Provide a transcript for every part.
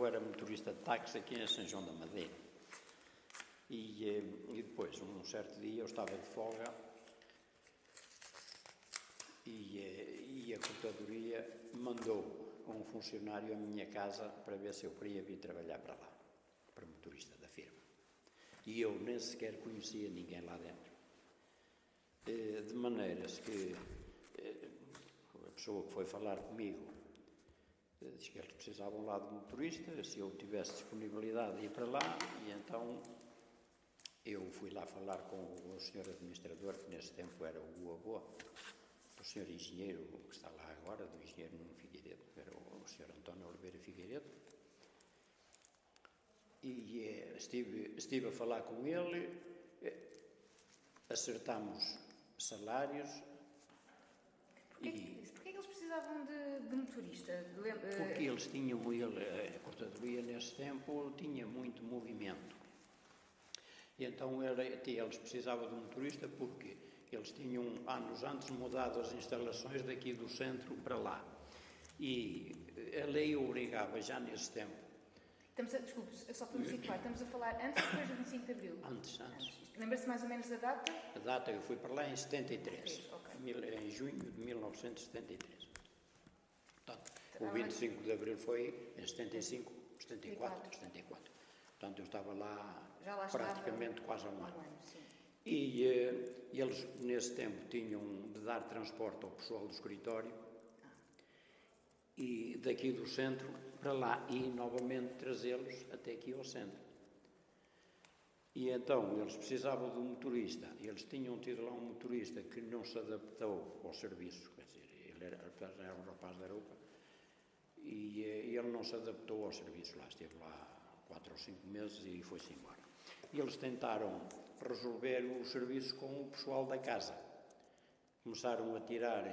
eu era motorista de táxi aqui em São João da Madeira. E depois, um certo dia, eu estava de folga e a cortadoria mandou um funcionário à minha casa para ver se eu queria vir trabalhar para lá, para motorista da firma. E eu nem sequer conhecia ninguém lá dentro. De maneiras que a pessoa que foi falar comigo disse que eles precisavam lá de motorista, se eu tivesse disponibilidade de ir para lá, e então eu fui lá falar com o senhor administrador, que nesse tempo era o avô do senhor engenheiro, que está lá agora, do engenheiro Nuno Figueiredo, que era o senhor António Oliveira Figueiredo, e estive a falar com ele, acertámos salários. Porquê eles precisavam de motorista? Porque eles tinham, a cortadoria nesse tempo tinha muito movimento. E então eles precisavam de motorista porque eles tinham anos antes mudado as instalações daqui do centro para lá. E a lei obrigava já nesse tempo. Desculpe, só para me situar, estamos a falar antes ou depois do 25 de Abril? Antes. Lembra-se mais ou menos da data? A data, eu fui para lá em 73, okay. Em junho de 1973. Portanto, o 25 de Abril foi em 75, 74. Portanto, eu estava lá praticamente quase há um ano. E eles, nesse tempo, tinham de dar transporte ao pessoal do escritório e daqui do centro para lá e novamente trazê-los até aqui ao centro. E então eles precisavam de um motorista, eles tinham tido lá um motorista que não se adaptou ao serviço, quer dizer, ele era um rapaz da Arupa, e ele não se adaptou ao serviço lá, esteve lá 4 ou 5 meses e foi-se embora. E eles tentaram resolver o serviço com o pessoal da casa. Começaram a tirar,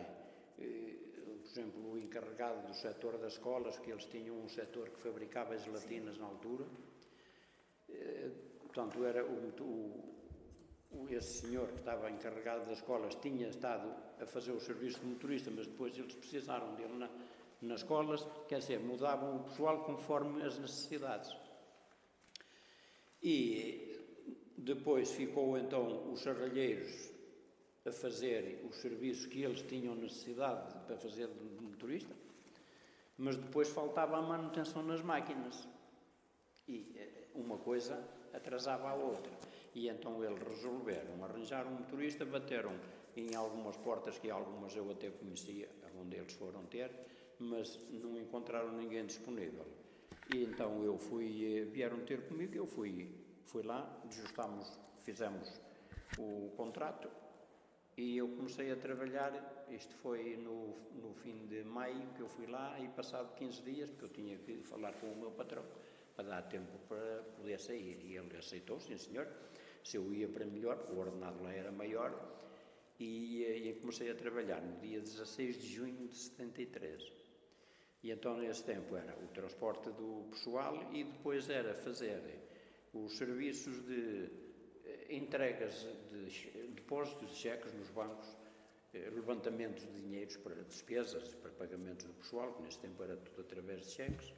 por exemplo, o encarregado do setor das escolas, que eles tinham um setor que fabricava gelatinas na altura. Portanto, era esse senhor que estava encarregado das escolas tinha estado a fazer o serviço de motorista, mas depois eles precisaram dele nas escolas, quer dizer, mudavam o pessoal conforme as necessidades. E depois ficou então os serralheiros a fazer o serviço que eles tinham necessidade para fazer de motorista, mas depois faltava a manutenção nas máquinas. E uma coisa atrasava a outra. E então eles resolveram arranjar um motorista, bateram em algumas portas, que algumas eu até conhecia, onde eles foram ter, mas não encontraram ninguém disponível. E então vieram ter comigo, eu fui lá, fizemos o contrato e eu comecei a trabalhar. Isto foi no fim de maio que eu fui lá, e passado 15 dias, porque eu tinha que falar com o meu patrão para dar tempo para poder sair, e ele aceitou, sim senhor, se eu ia para melhor, porque o ordenado lá era maior, e comecei a trabalhar no dia 16 de junho de 73. E então nesse tempo era o transporte do pessoal e depois era fazer os serviços de entregas de depósitos de cheques nos bancos, levantamentos de dinheiros para despesas, para pagamentos do pessoal, que nesse tempo era tudo através de cheques,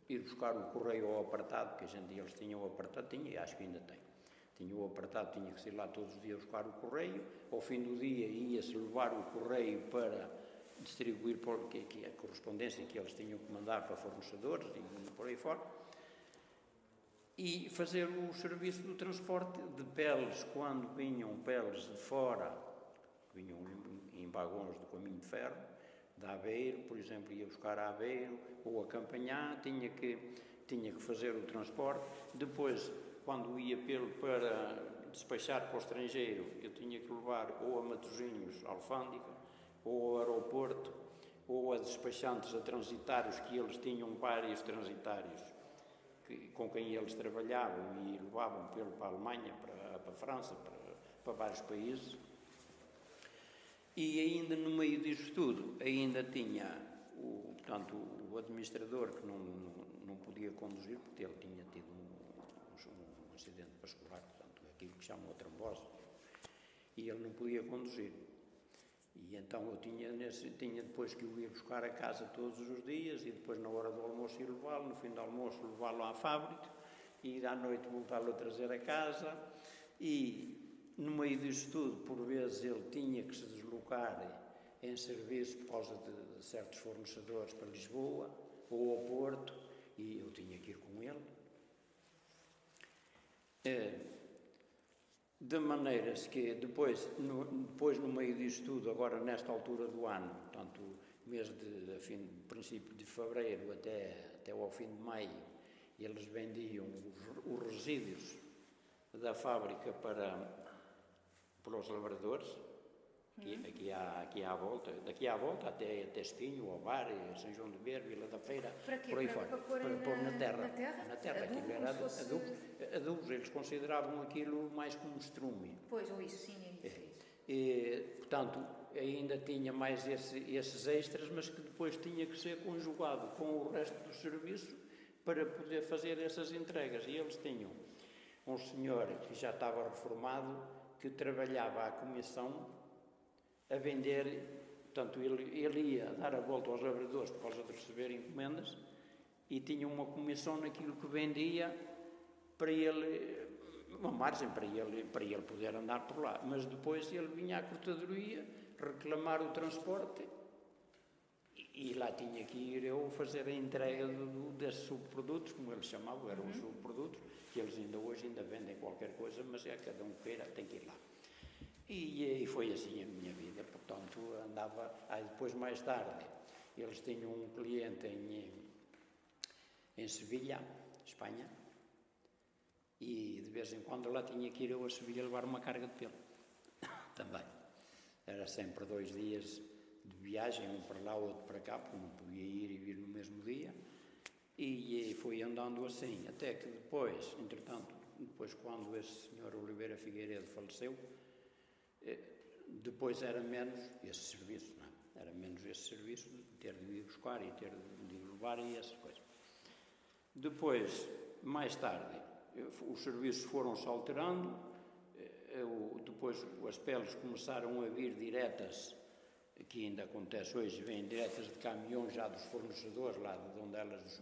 ir buscar o correio ao apartado, que eles tinham o apartado, acho que ainda tem. Tinha o apartado, tinha que ir lá todos os dias buscar o correio, ao fim do dia ia-se levar o correio para distribuir a correspondência que eles tinham que mandar para fornecedores e por aí fora, e fazer o serviço do transporte de peles, quando vinham peles de fora, vinham em vagões do caminho de ferro, de Aveiro, por exemplo, ia buscar a Aveiro ou a Campanhã, tinha que fazer o transporte. Depois, quando ia para despachar para o estrangeiro, eu tinha que levar ou a Matosinhos, alfândega, ou ao aeroporto, ou a despachantes a transitários, que eles tinham vários transitários com quem eles trabalhavam e levavam para a Alemanha, para a França, para vários países. E ainda no meio disso tudo, ainda tinha o administrador, que não podia conduzir, porque ele tinha tido um acidente vascular, portanto, aquilo que chamam a trombose, e ele não podia conduzir. E então eu tinha depois que o ir buscar a casa todos os dias e depois na hora do almoço ir levá-lo, no fim do almoço levá-lo à fábrica e à noite voltá-lo a trazer a casa. E no meio disso tudo, por vezes ele tinha que se deslocar em serviço por causa de certos fornecedores para Lisboa ou ao Porto e eu tinha que ir com ele. De maneiras que depois no meio disso tudo, agora nesta altura do ano, portanto, mês princípio de fevereiro até ao fim de maio, eles vendiam os resíduos da fábrica para os lavradores, aqui à volta, daqui à volta até Espinho, Ovar, São João de Ver, Vila da Feira, por aí fora, para pôr na terra. Aquilo era adubos, eles consideravam aquilo mais como estrume. Pois, ou isso, sim, é isso. E, portanto, ainda tinha mais esses extras, mas que depois tinha que ser conjugado com o resto do serviço para poder fazer essas entregas. E eles tinham um senhor que já estava reformado, que trabalhava à comissão a vender, portanto, ele ia dar a volta aos lavradores por causa de receber encomendas e tinha uma comissão naquilo que vendia para ele, uma margem para ele poder andar por lá. Mas depois ele vinha à cortadoria reclamar o transporte e lá tinha que ir eu fazer a entrega desses subprodutos, como eles chamavam, eram os subprodutos, que eles hoje ainda vendem qualquer coisa, mas cada um queira, tem que ir lá. E foi assim a minha vida, portanto andava. Aí depois, mais tarde, eles tinham um cliente em Sevilha, Espanha, e de vez em quando lá tinha que ir eu a Sevilha levar uma carga de pelo, também. Era sempre 2 dias de viagem, um para lá, outro para cá, porque não podia ir e vir no mesmo dia, e fui andando assim, até que depois, entretanto, quando esse senhor Oliveira Figueiredo faleceu, depois era menos esse serviço, não é? Era menos esse serviço de ter de ir buscar e ter de ir levar e essas coisas. Depois, mais tarde, os serviços foram-se alterando, depois as peles começaram a vir diretas, que ainda acontece hoje, vêm diretas de caminhões já dos fornecedores lá de onde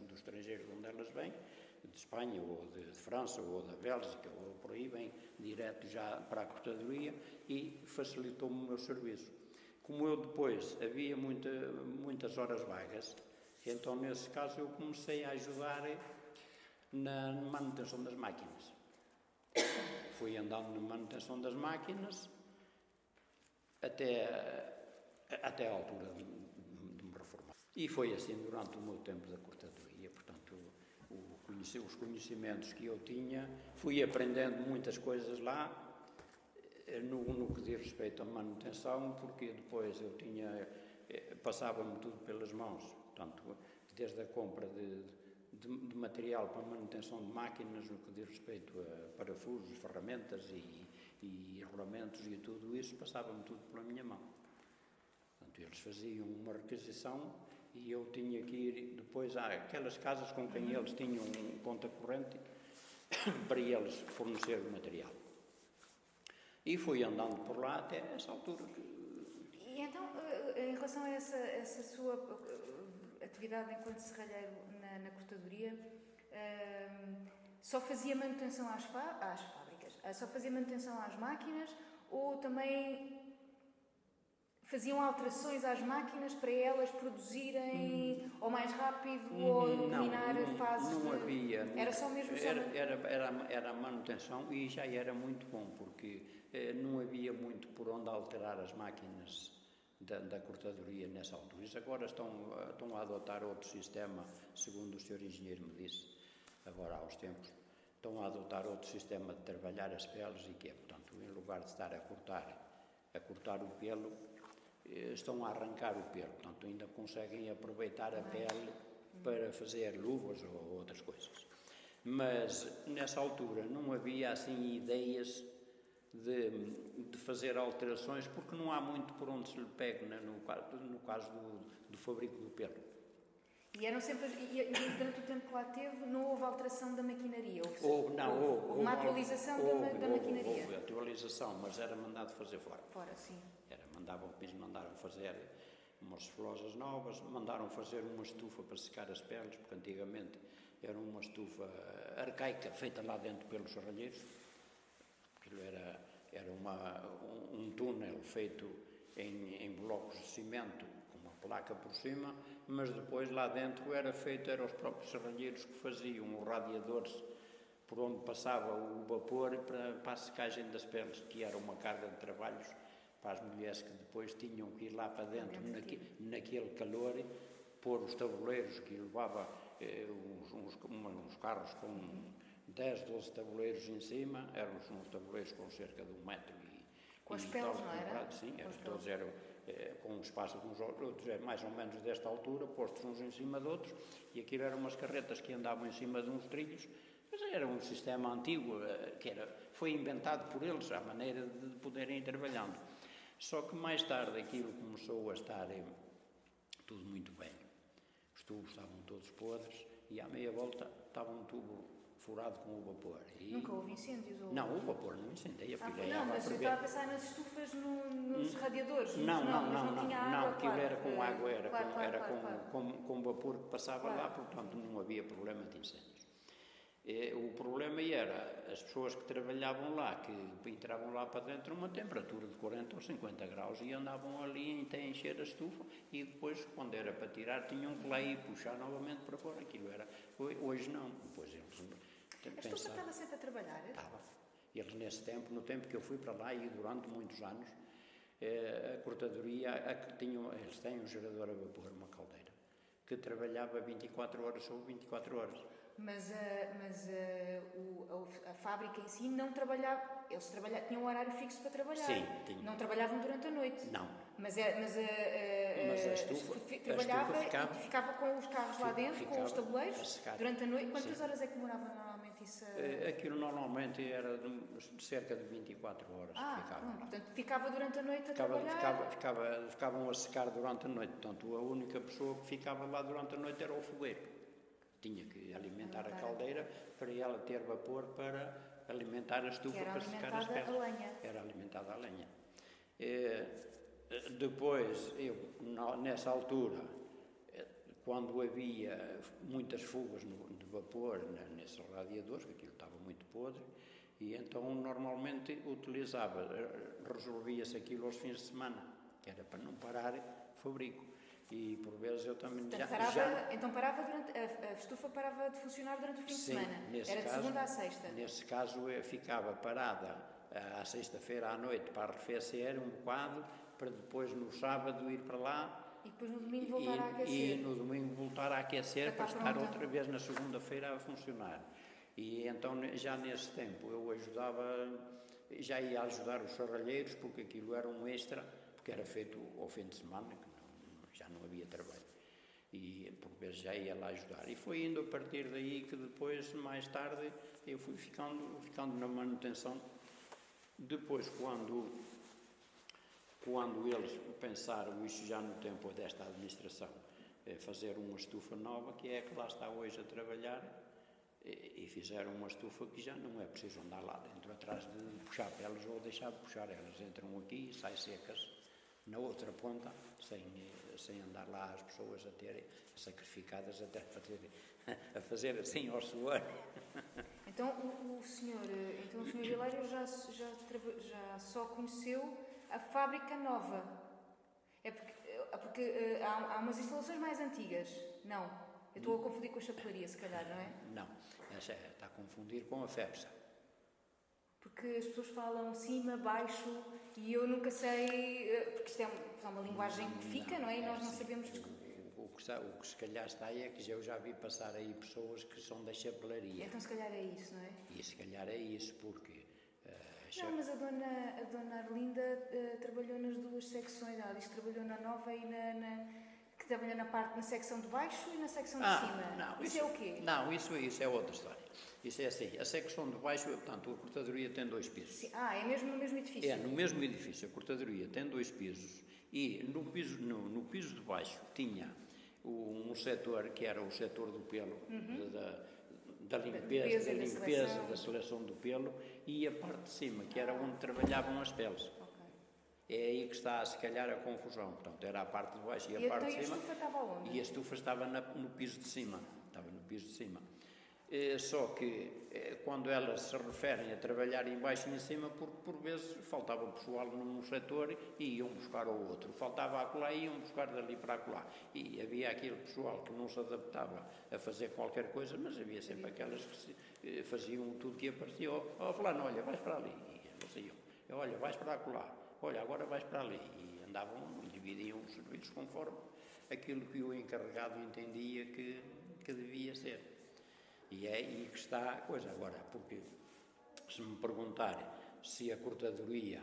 do estrangeiro de onde elas vêm, de Espanha ou de França ou da Bélgica ou por aí, vem direto já para a cortadoria e facilitou-me o meu serviço. Como eu depois havia muitas horas vagas, então nesse caso eu comecei a ajudar na manutenção das máquinas. Fui andando na manutenção das máquinas até à altura de me reformar. E foi assim durante o meu tempo da cortadoria, portanto, os conhecimentos que eu tinha, fui aprendendo muitas coisas lá, no que diz respeito à manutenção, porque depois eu passava-me tudo pelas mãos, portanto, desde a compra de material para manutenção de máquinas, no que diz respeito a parafusos, ferramentas e rolamentos e tudo isso, passava-me tudo pela minha mão. Portanto, eles faziam uma requisição e eu tinha que ir depois àquelas casas com quem eles tinham conta corrente para eles fornecer o material. E fui andando por lá até essa altura. E então, em relação a essa sua atividade enquanto serralheiro na cortadoria, só fazia manutenção às fábricas? Só fazia manutenção às máquinas ou também faziam alterações às máquinas para elas produzirem ou mais rápido ou eliminar fases? Não havia. Era só mesmo era a manutenção e já era muito bom, porque não havia muito por onde alterar as máquinas da cortadoria nessa altura. Isso agora estão a adotar outro sistema, segundo o Sr. Engenheiro me disse, agora há uns tempos, estão a adotar outro sistema de trabalhar as peles e que é, portanto, em lugar de estar a cortar o pelo, estão a arrancar o pelo, portanto ainda conseguem aproveitar a pele para fazer luvas ou outras coisas. Mas nessa altura não havia assim ideias de fazer alterações, porque não há muito por onde se lhe pegue, né, no caso do fabrico do pelo. E eram sempre, e durante o tempo que lá teve, não houve alteração da maquinaria? Houve uma atualização da maquinaria? Houve atualização, mas era mandado fazer fora. Fora, sim. Era mandado depois mandaram fazer umas relosas novas, mandaram fazer uma estufa para secar as peles, porque antigamente era uma estufa arcaica feita lá dentro pelos serralheiros. Aquilo era um túnel feito em blocos de cimento com uma placa por cima, mas depois lá dentro eram os próprios serralheiros que faziam os radiadores por onde passava o vapor para a secagem das peles, que era uma carga de trabalhos para as mulheres que depois tinham que ir lá para dentro naquele calor, pôr os tabuleiros, que levava uns carros com 10, 12 tabuleiros em cima, eram uns tabuleiros com cerca de 1 metro com as peles, não era? Sim, todos eram com um espaço de uns outros, mais ou menos desta altura, postos uns em cima de outros, e aquilo eram umas carretas que andavam em cima de uns trilhos, mas era um sistema antigo, foi inventado por eles, a maneira de poderem ir trabalhando. Só que mais tarde aquilo começou a estar tudo muito velho. Os tubos estavam todos podres e à meia volta estava um tubo furado com o vapor. Nunca houve incêndios? Ou... Não, o vapor não incendeia. Não, mas eu estava a pensar nas estufas nos radiadores. Não, tinha água, aquilo claro, era com água, claro. Com vapor que passava lá, portanto não havia problema de incêndios. O problema era as pessoas que trabalhavam lá, que entravam lá para dentro a uma temperatura de 40 ou 50 graus e andavam ali até encher a estufa e depois, quando era para tirar, tinham que lá ir puxar novamente para fora. Aquilo era. Hoje não. Depois eles a estufa estava sempre a trabalhar? Estava. Eles nesse tempo, no tempo que eu fui para lá e durante muitos anos, a cortadoria, eles têm um gerador a vapor, uma caldeira, que trabalhava 24 horas sobre 24 horas. Mas a fábrica em si não trabalhava, eles tinham um horário fixo para trabalhar. Sim, tinha. Não trabalhavam durante a noite. Não. Mas a estufa trabalhava e ficava com os carros lá dentro, com os tabuleiros, durante a noite. Quantas horas é que demorava normalmente isso? Aquilo normalmente era de cerca de 24 horas. Portanto, ficava durante a noite a trabalhar. Ficavam a secar durante a noite. Portanto, a única pessoa que ficava lá durante a noite era o fogueiro. Tinha que alimentar a caldeira para ela ter vapor para alimentar a estufa para secar as peles. Era alimentada a lenha. Depois, nessa altura, quando havia muitas fugas de vapor nesses radiadores, que aquilo estava muito podre, e então normalmente resolvia-se aquilo aos fins de semana, que era para não parar fabrico. E por vezes eu também Então parava a estufa parava de funcionar durante o fim de semana? Era de segunda à sexta? Nesse caso ficava parada à sexta-feira à noite para arrefecer um bocado, para depois no sábado ir para lá e depois no domingo voltar a aquecer. E no domingo voltar a aquecer para estar outra vez na segunda-feira a funcionar. E então já nesse tempo eu já ia ajudar os serralheiros, porque aquilo era um extra, porque era feito ao fim de semana, já não havia trabalho, e por vezes já ia lá ajudar, e foi indo a partir daí que depois, mais tarde, eu fui ficando na manutenção. Depois, quando eles pensaram, isso já no tempo desta administração, fazer uma estufa nova, que é a que lá está hoje a trabalhar, e fizeram uma estufa que já não é preciso andar lá dentro atrás de puxar pelas ou deixar de puxar, elas entram aqui e saem secas na outra ponta, sem andar lá as pessoas a terem sacrificadas até a fazer assim ao suor. Então o senhor Vileiro já só conheceu a fábrica nova. É porque há umas instalações mais antigas. Não, eu estou a confundir com a chapelaria, se calhar, não é? Não, está a confundir com a FEPSA. Porque as pessoas falam cima, baixo, e eu nunca sei, porque isto é uma linguagem que fica, não é? E nós não sabemos... O que se calhar está aí é que eu já vi passar aí pessoas que são da chapelaria. Então se calhar é isso, não é? E se calhar é isso, porque... Não, mas a dona Arlinda trabalhou nas duas secções. Ela diz que trabalhou na nova e que trabalhou na secção de baixo e na secção de cima. Não, isso é o quê? Não, isso é outra história. Isso é assim, a secção de baixo, portanto, a cortadoria tem 2 pisos. Sim. É mesmo no mesmo edifício? É, no mesmo edifício, a cortadoria tem 2 pisos e no piso de baixo tinha um setor que era o setor do pelo, da limpeza, da seleção do pelo, e a parte de cima, que era onde trabalhavam as peles. Okay. É aí que está, se calhar, a confusão. Portanto, era a parte de baixo e a parte de cima. E a estufa estava onde? E a estufa estava no piso de cima. Estava no piso de cima. Só que, quando elas se referem a trabalhar em baixo e em cima, por vezes faltava pessoal num setor e iam buscar ao outro. Faltava acolá e iam buscar dali para acolá. E havia aquele pessoal que não se adaptava a fazer qualquer coisa, mas havia sempre aquelas que faziam tudo que aparecia. Fulano, olha, vais para ali. E eles iam. Olha, vais para acolá. Olha, agora vais para ali. E andavam e dividiam os serviços conforme aquilo que o encarregado entendia que devia ser. E é aí que está a coisa. Agora, porque se me perguntarem se a cortadoria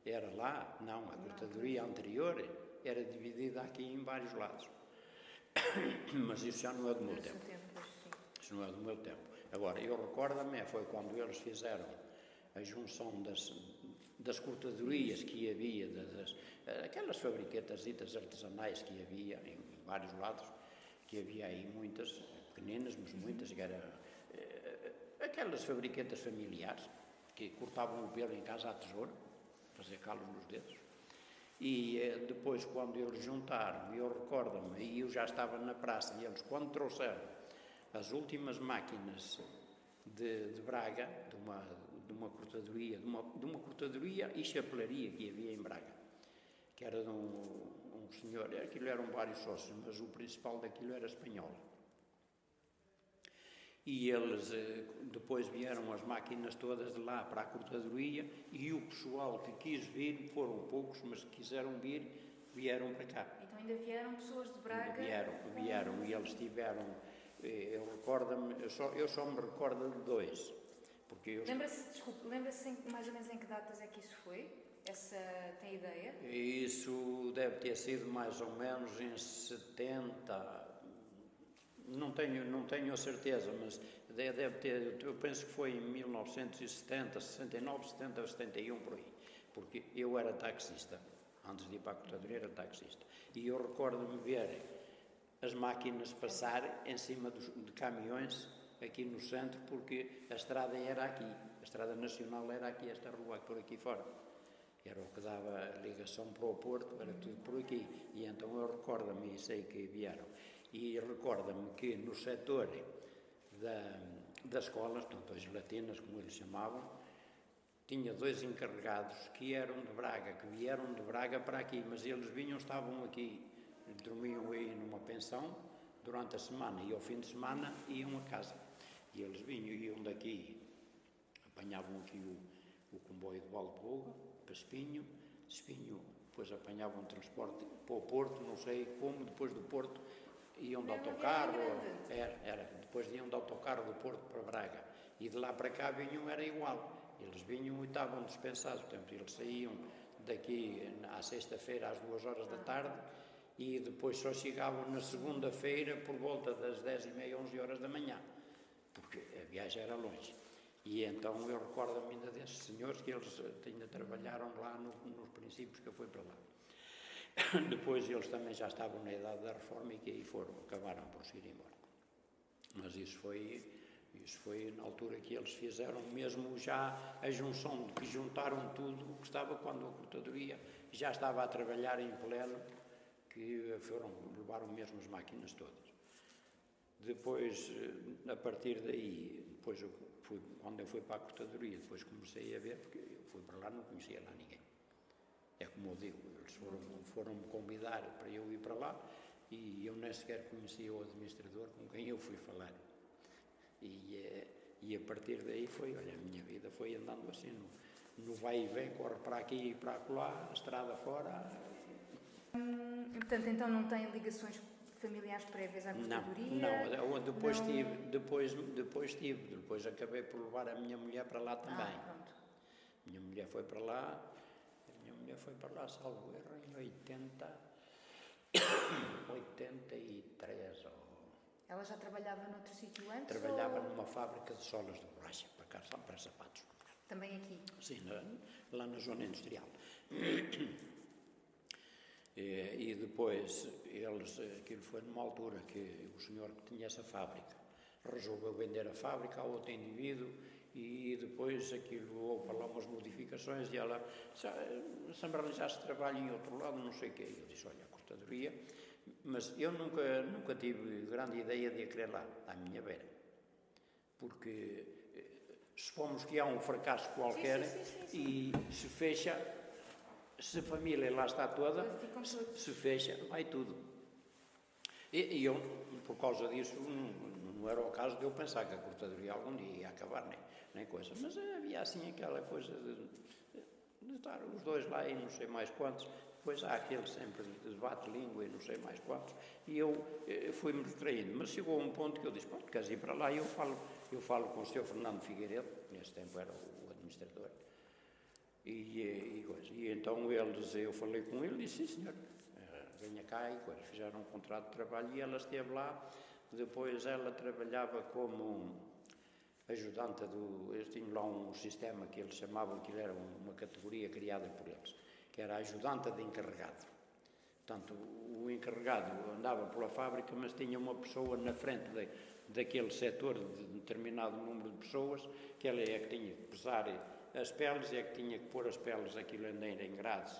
era lá, não, a cortadoria anterior era dividida aqui em vários lados. Mas isso já não é do meu tempo. Isso não é do meu tempo. Agora, eu recordo-me, foi quando eles fizeram a junção das cortadorias que havia, aquelas fabriquetasitas artesanais que havia em vários lados, que havia aí muitas pequeninas, mas muitas, que eram aquelas fabriquetas familiares que cortavam o pelo em casa à tesoura, fazer calos nos dedos. E depois, quando eles juntaram, eu recordo-me, e eu já estava na praça, e eles, quando trouxeram as últimas máquinas de Braga, de uma cortadoria e chapelaria que havia em Braga, que era de um senhor, aquilo eram vários sócios, mas o principal daquilo era espanhol. E eles depois vieram as máquinas todas de lá para a cortadoria e o pessoal que quis vir, foram poucos, mas que quiseram vir, vieram para cá. Então ainda vieram pessoas de Braga? Vieram e eles tiveram, eu recordo-me, eu só me recordo de dois. Lembra-se mais ou menos em que datas é que isso foi? Tem ideia? Isso deve ter sido mais ou menos em 70... Não tenho a certeza, mas deve ter, eu penso que foi em 1970, 69, 70, 71, por aí. Porque eu era taxista, antes de ir para a cortadoria era taxista. E eu recordo-me ver as máquinas passar em cima de caminhões aqui no centro, porque a estrada era aqui, a estrada nacional era aqui, esta rua por aqui fora. Era o que dava a ligação para o Porto, era tudo por aqui. E então eu recordo-me e sei que vieram. E recorda-me que no setor das escolas, portanto, as gelatinas, como eles chamavam, tinha dois encarregados que eram de Braga, que vieram de Braga para aqui, mas eles estavam aqui, dormiam aí numa pensão durante a semana e ao fim de semana iam a casa. E eles iam daqui, apanhavam aqui o comboio de Valdevoga, para Espinho, de Espinho depois apanhavam transporte para o Porto, não sei como, depois do Porto iam de autocarro, depois iam de autocarro do Porto para Braga, e de lá para cá vinham, era igual, eles vinham e estavam dispensados, portanto, eles saíam daqui à sexta-feira às 2 horas da tarde, e depois só chegavam na segunda-feira por volta das 10h30, 11 horas da manhã, porque a viagem era longe. E então eu recordo-me ainda desses senhores que eles ainda trabalharam lá nos princípios que eu fui para lá. Depois eles também já estavam na idade da reforma e que aí acabaram por se ir embora. Mas isso foi na altura que eles fizeram mesmo já a junção, que juntaram tudo o que estava quando a cortadoria já estava a trabalhar em pleno, que levaram mesmo as máquinas todas. Depois, a partir daí, quando eu fui para a cortadoria, depois comecei a ver, porque eu fui para lá, não conhecia lá ninguém. É como eu digo, eles foram-me convidar para eu ir para lá e eu nem sequer conhecia o administrador com quem eu fui falar. E a partir daí a minha vida foi andando assim, no vai e vem, corre para aqui e para acolá, a estrada fora. Portanto, então não tem ligações familiares prévias à cortadoria? Não, depois acabei por levar a minha mulher para lá também. Pronto. Minha mulher foi para lá, salvo erro, em 83. Ela já trabalhava noutro sítio antes? Trabalhava numa fábrica de solas de borracha para sapatos. Também aqui? Sim, lá na zona industrial. E depois, aquilo foi numa altura que o senhor que tinha essa fábrica resolveu vender a fábrica a outro indivíduo E depois aquilo houve para lá umas modificações e ela, se me arranjasse trabalho em outro lado, não sei o quê. Eu disse, olha, a cortadoria, mas eu nunca tive grande ideia de a querer lá, à minha beira. Porque supomos que há um fracasso qualquer e se fecha, se a família lá está toda, se fecha, vai tudo. E eu, por causa disso, não era o caso de eu pensar que a cortadoria algum dia ia acabar, nem coisa. Mas havia assim aquela coisa de estar os dois lá e não sei mais quantos. Depois há aquele sempre de debate-língua e não sei mais quantos. E eu fui-me distraindo. Mas chegou a um ponto que eu disse, pronto, queres ir para lá? E eu falo com o Sr. Fernando Figueiredo, que nesse tempo era o administrador. E então eu falei com ele e disse, sim senhor, venha cá e coisa. Fizeram um contrato de trabalho e ela esteve lá. Depois ela trabalhava como ajudante eles tinham lá um sistema que eles chamavam, que era uma categoria criada por eles, que era ajudante de encarregado. Portanto, o encarregado andava pela fábrica, mas tinha uma pessoa na frente daquele setor de determinado número de pessoas, que ela é que tinha que pesar as peles, é que tinha que pôr as peles, aquilo ainda em grades,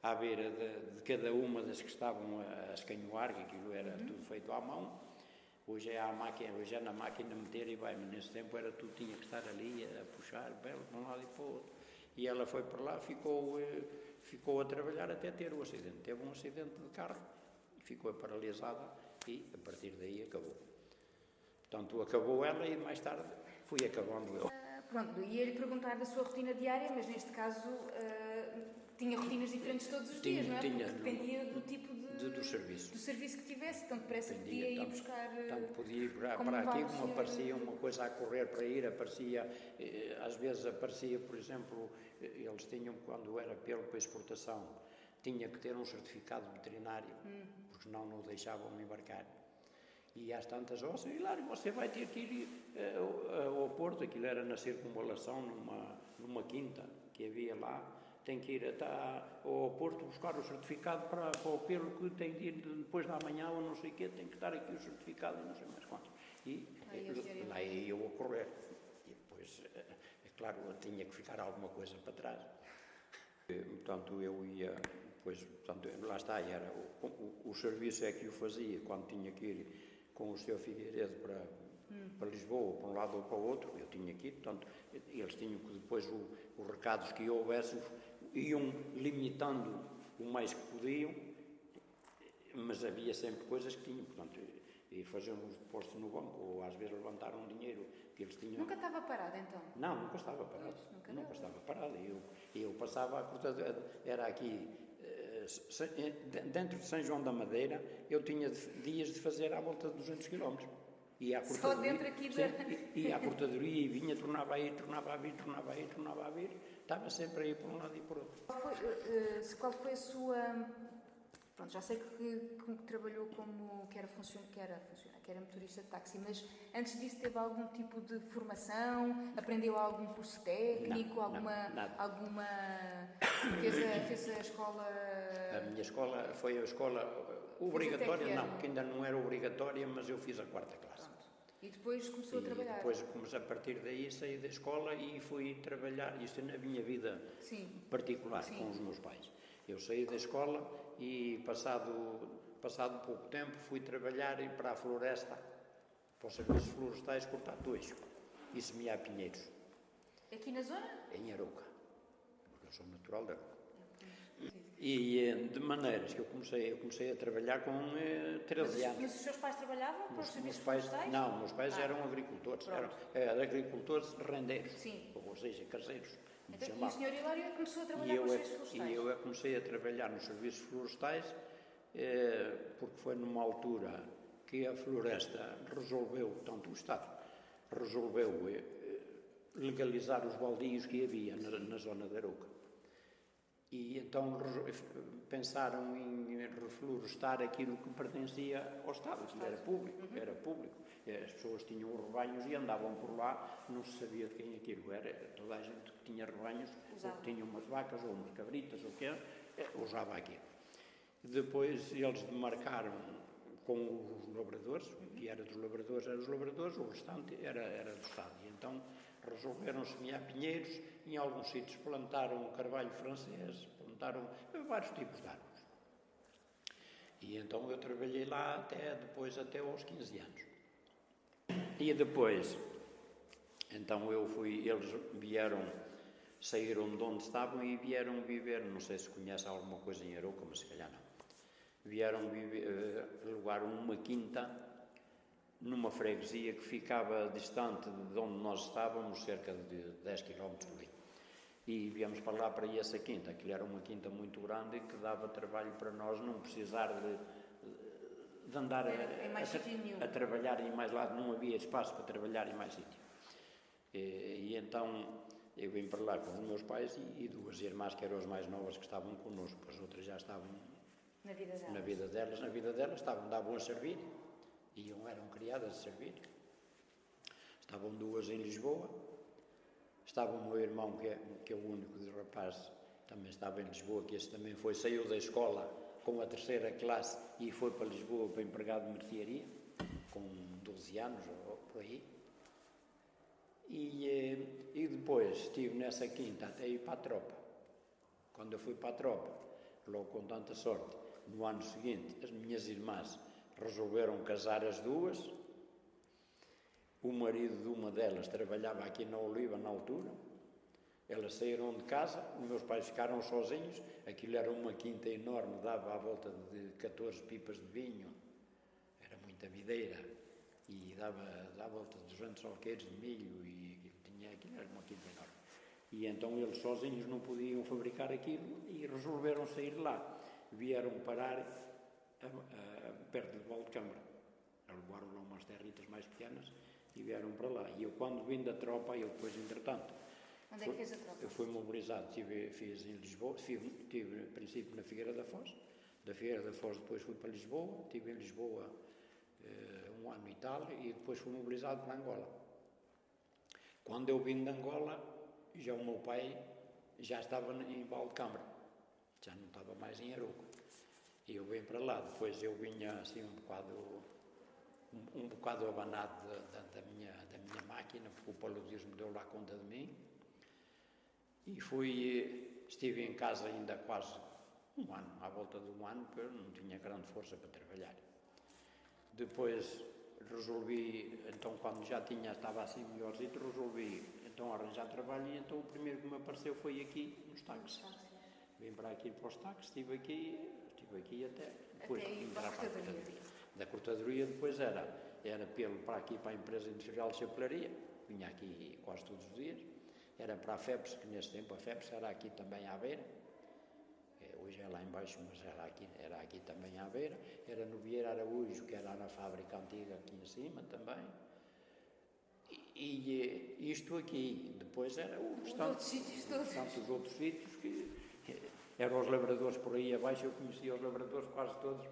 à beira de cada uma das que estavam a escanhoar, que aquilo era tudo feito à mão. Hoje é na máquina meter e vai, mas nesse tempo era tudo, tinha que estar ali a puxar pele de um lado e para o outro. E ela foi para lá, ficou a trabalhar até ter o acidente. Teve um acidente de carro, ficou paralisada e a partir daí acabou. Portanto, acabou ela e mais tarde fui acabando eu. Pronto, ia-lhe perguntar da sua rotina diária, mas neste caso tinha rotinas diferentes todos os dias, não é? Porque dependia do tipo do serviço que tivesse, tanto depressa podia ir buscar... Tanto podia ir para aqui, como aparecia uma coisa a correr para ir, às vezes aparecia, por exemplo, eles tinham, quando era pelo para exportação, tinha que ter um certificado veterinário, porque senão não o deixavam embarcar. E às tantas horas, Hilário, você vai ter que ir ao Porto, aquilo era na circunvalação, numa quinta que havia lá, tem que ir até ao Porto buscar o certificado para o pelo, que tem de ir depois da manhã ou não sei o quê, tem que estar aqui o certificado e não sei mais quantos. E lá ia eu a correr. E depois, é claro, eu tinha que ficar alguma coisa para trás. Portanto, eu ia, lá está, era o serviço é que eu fazia quando tinha que ir com o Sr. Figueiredo para Lisboa, para um lado ou para o outro, eu tinha que ir, portanto, eles tinham que depois os recados que houvessem iam limitando o mais que podiam, mas havia sempre coisas que tinham, portanto, e faziam uns depósitos no banco, ou às vezes levantaram um dinheiro que eles tinham... Nunca estava parado, então? Não, nunca estava parado. Nunca estava parado. Eu passava, portanto, era aqui, dentro de São João da Madeira, eu tinha dias de fazer à volta de 200 km. Só dentro aqui da... Ia à cortadoria e vinha, tornava a ir, tornava a vir, estava sempre a ir por um lado e por outro. Qual foi a sua... Pronto, já sei que trabalhou como que era motorista de táxi, mas antes disso teve algum tipo de formação? Aprendeu algum curso técnico? Alguma fez a escola? A minha escola foi a escola obrigatória, não, que ainda não era obrigatória, mas eu fiz a 4ª classe. Pronto. E depois começou a trabalhar? Depois comecei a partir daí, saí da escola e fui trabalhar, isto na minha vida particular, com os meus pais. Eu saí da escola e passado pouco tempo fui trabalhar para a floresta, para os serviços florestais, cortar toixo e semear pinheiros. Aqui na zona? Em Arouca, porque eu sou natural de Arouca. E de maneiras que eu comecei a trabalhar com 13 anos. Mas os seus pais trabalhavam para os serviços florestais? Não, meus pais eram agricultores, eram agricultores rendeiros, ou seja, caseiros. Então, e o Sr. Hilário começou a trabalhar com os serviços florestais? E eu comecei a trabalhar nos serviços florestais porque foi numa altura que a floresta resolveu, tanto o Estado, resolveu legalizar os baldios que havia na zona da Arouca. E então pensaram em reflorestar aquilo que pertencia ao Estado, aquilo era público. As pessoas tinham os rebanhos e andavam por lá, não se sabia de quem aquilo era. Toda a gente que tinha rebanhos, ou que tinha umas vacas ou umas cabritas, ou o que usava aquilo. Depois eles demarcaram com os lavradores, o que era dos lavradores, o restante era do Estado. E então resolveram semear pinheiros, em alguns sítios plantaram carvalho francês, plantaram vários tipos de árvores. E então eu trabalhei lá até aos 15 anos. E depois, então eles saíram de onde estavam e vieram viver, não sei se conhece alguma coisa em Arouca, mas se calhar não. Vieram alugar uma quinta numa freguesia que ficava distante de onde nós estávamos, cerca de 10 km por aí. E viemos para lá, para essa quinta. Aquilo era uma quinta muito grande que dava trabalho para nós não precisar de andar a trabalhar em mais lado, não havia espaço para trabalhar em mais sítio. E então eu vim para lá com os meus pais e duas irmãs que eram as mais novas que estavam connosco, as outras já estavam na vida delas davam a servir, eram criadas a servir. Estavam duas em Lisboa, estava o meu irmão, que é o único de rapaz, também estava em Lisboa, que esse também saiu da escola com a terceira classe e foi para Lisboa para empregado de mercearia, com 12 anos ou por aí. E depois estive nessa quinta até ir para a tropa. Quando eu fui para a tropa, logo com tanta sorte, no ano seguinte, as minhas irmãs resolveram casar as duas. O marido de uma delas trabalhava aqui na Oliva na altura. Elas saíram de casa, os meus pais ficaram sozinhos. Aquilo era uma quinta enorme, dava à volta de 14 pipas de vinho. Era muita videira. E dava à volta de 200 alqueires de milho e aquilo era uma quinta enorme. E então eles sozinhos não podiam fabricar aquilo e resolveram sair lá. Vieram parar perto de Valdecâmara. Alugaram lá umas territas mais pequenas e vieram para lá. E eu, quando vim da tropa, eu depois, entretanto... Onde é que fez a tropa? Eu fui mobilizado, fiz em Lisboa, tive a princípio na Figueira da Foz. Da Figueira da Foz depois fui para Lisboa, estive em Lisboa 1 ano e tal, e depois fui mobilizado para Angola. Quando eu vim de Angola, já o meu pai já estava em Valdecâmara, já não estava mais em Arouca. E eu vim para lá, depois eu vinha assim um bocado abanado da minha máquina, porque o paludismo deu lá conta de mim. E estive em casa ainda quase 1 ano, à volta de 1 ano, porque eu não tinha grande força para trabalhar. Depois resolvi, então quando já estava assim melhorzito, resolvi então arranjar trabalho e então o primeiro que me apareceu foi aqui, nos táxis. Vim para aqui para os táxis, estive aqui até depois para a cortadoria. Da cortadoria depois era para aqui para a empresa industrial de chapelaria, vinha aqui quase todos os dias. Era para a FEPS, que nesse tempo a FEPS era aqui também à beira. Hoje é lá embaixo, mas era aqui também à beira. Era no Vieira Araújo, que era na fábrica antiga aqui em cima também. E isto aqui, depois era os tantos outros sítios que eram os lavradores por aí abaixo. Eu conhecia os lavradores quase todos,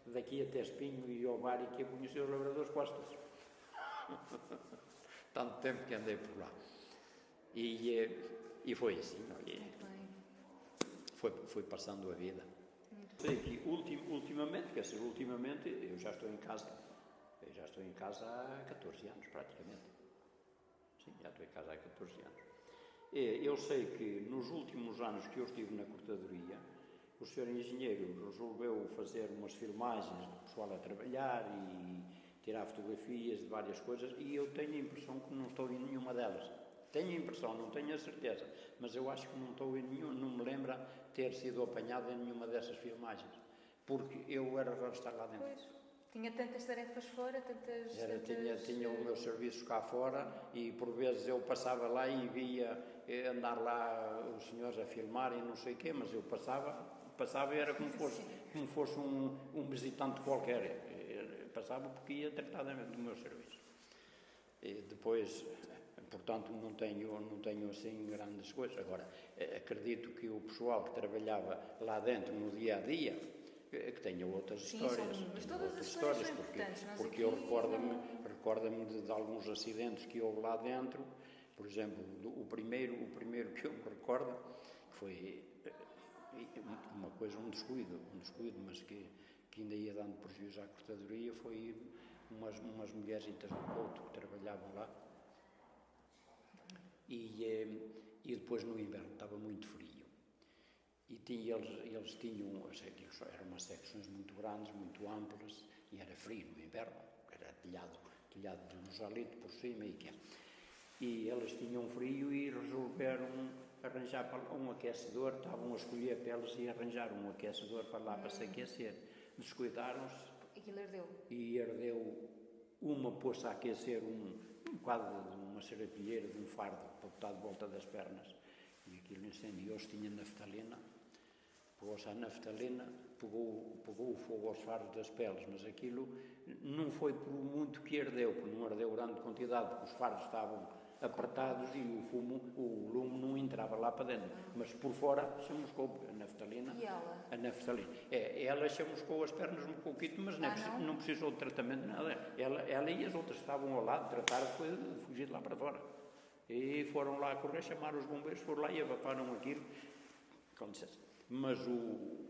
daqui até Espinho e Ovário, que eu conhecia os lavradores quase todos. Tanto tempo que andei por lá. E foi assim, foi passando a vida. Sei que ultimamente eu já estou em casa há 14 anos praticamente. Sim, já estou em casa há 14 anos. Eu sei que nos últimos anos que eu estive na cortadoria, o senhor engenheiro resolveu fazer umas filmagens do pessoal a trabalhar e tirar fotografias de várias coisas, e eu tenho a impressão que não estou em nenhuma delas. Tenho a impressão, não tenho a certeza, mas eu acho que não estou em nenhum, não me lembra ter sido apanhado em nenhuma dessas filmagens, porque eu era raro estar lá dentro. Pois. Tinha tantas tarefas fora, Tinha os meus serviços cá fora e por vezes eu passava lá e via andar lá os senhores a filmar e não sei o quê, mas eu passava e era como fosse um visitante qualquer. Passava porque ia tratar do meu serviço. E depois, portanto, não tenho assim grandes coisas. Agora, acredito que o pessoal que trabalhava lá dentro no dia a dia que tenha outras histórias. Mas todas as histórias são importantes. Porque eu recordo-me de alguns acidentes que houve lá dentro. Por exemplo, o primeiro que eu me recordo foi uma coisa, um descuido, mas que ainda ia dando prejuízo à cortadoria, foi umas mulherzitas do Couto que trabalhavam lá. E depois no inverno estava muito frio. E eles tinham, eram umas secções muito grandes, muito amplas, e era frio no inverno, era telhado de rosalito por cima e eles tinham frio e resolveram arranjar um aquecedor, estavam a escolher peles e arranjar um aquecedor para lá para se aquecer. Descuidaram-se. Aquilo ardeu. E ardeu uma poça a aquecer um quadro de uma serapilheira, de um fardo para botar de volta das pernas. E aquilo incendiou-se, tinha naftalina. Pôs a naftalina, pegou o fogo aos fardos das peles, mas aquilo não foi por muito que ardeu, porque não ardeu grande quantidade, porque os fardos estavam apertados e o lume não entrava lá para dentro, mas por fora chamuscou a naftalina. E ela? A naftalina. Ela chamuscou as pernas um pouquinho, mas não precisou de tratamento, nada. Ela e as outras estavam ao lado, trataram, foi fugir de lá para fora. E foram lá a correr, chamaram os bombeiros, foram lá e abafaram aquilo, com licença. Mas o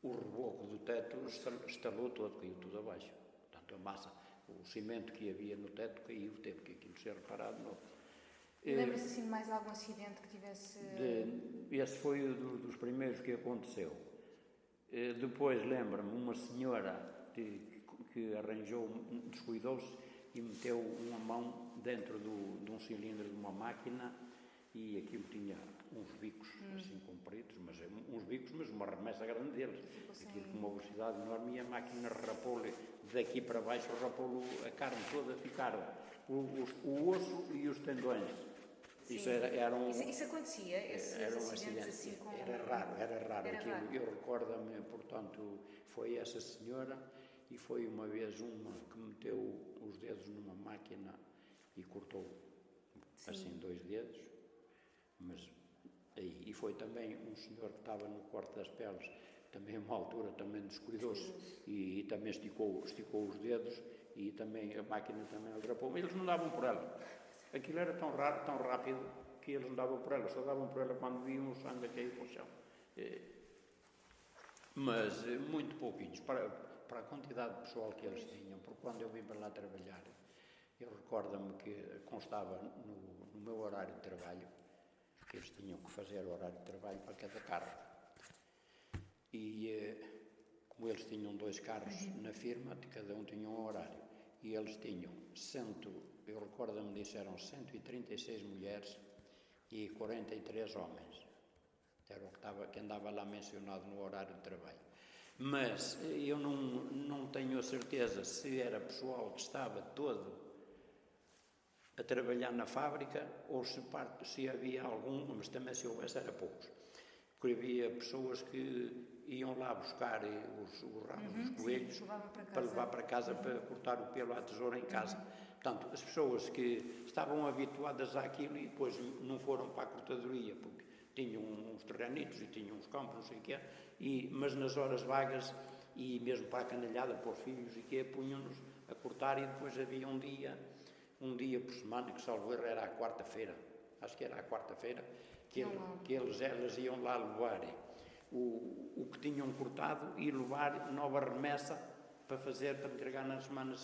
reboco do teto estalou todo, caiu tudo abaixo. Portanto, a massa, o cimento que havia no teto caiu, teve que aquilo ser reparado de novo. Lembra-se assim de mais algum acidente que tivesse... Esse foi dos primeiros que aconteceu. Depois lembro-me uma senhora que arranjou, descuidou-se e meteu uma mão dentro de um cilindro de uma máquina e aquilo tinha uns bicos assim compridos, mas uma remessa grande deles. Aquilo com uma velocidade enorme e a máquina rapou-lhe daqui para baixo, rapou-lhe a carne toda, ficaram o osso e os tendões. Isso acontecia? Era um acidente. Assim, Era raro. Eu recordo-me, portanto, foi essa senhora e foi uma vez uma que meteu os dedos numa máquina e cortou assim 2 dedos. E foi também um senhor que estava no corte das peles, também a uma altura também descuidou-se e também esticou os dedos e também a máquina também atrapou. Eles não davam por ela. Aquilo era tão rápido que eles não davam por ela, só davam por ela quando viam o sangue a cair para o chão. Mas muito pouquinhos, para a quantidade de pessoal que eles tinham, porque quando eu vim para lá trabalhar, eu recordo-me que constava no meu horário de trabalho, que eles tinham que fazer o horário de trabalho para cada carro. E como eles tinham 2 carros na firma, cada um tinha um horário. E eles tinham eu recordo-me disso, eram 136 mulheres e 43 homens. Era o que andava lá mencionado no horário de trabalho. Mas eu não tenho a certeza se era pessoal que estava todo a trabalhar na fábrica ou se havia algum, mas também se houvesse era poucos. Porque havia pessoas que iam lá buscar os ramos dos coelhos para levar para casa para cortar o pelo à tesoura em casa. Portanto, as pessoas que estavam habituadas àquilo e depois não foram para a cortadoria, porque tinham uns terrenitos e tinham uns campos, não sei o quê, mas nas horas vagas e mesmo para a canalhada, para os filhos e quê, punham-nos a cortar e depois havia um dia por semana, que salvo erro era à quarta-feira, acho que era à quarta-feira, que elas iam lá levar o que tinham cortado e levar nova remessa para entregar na semana seguinte.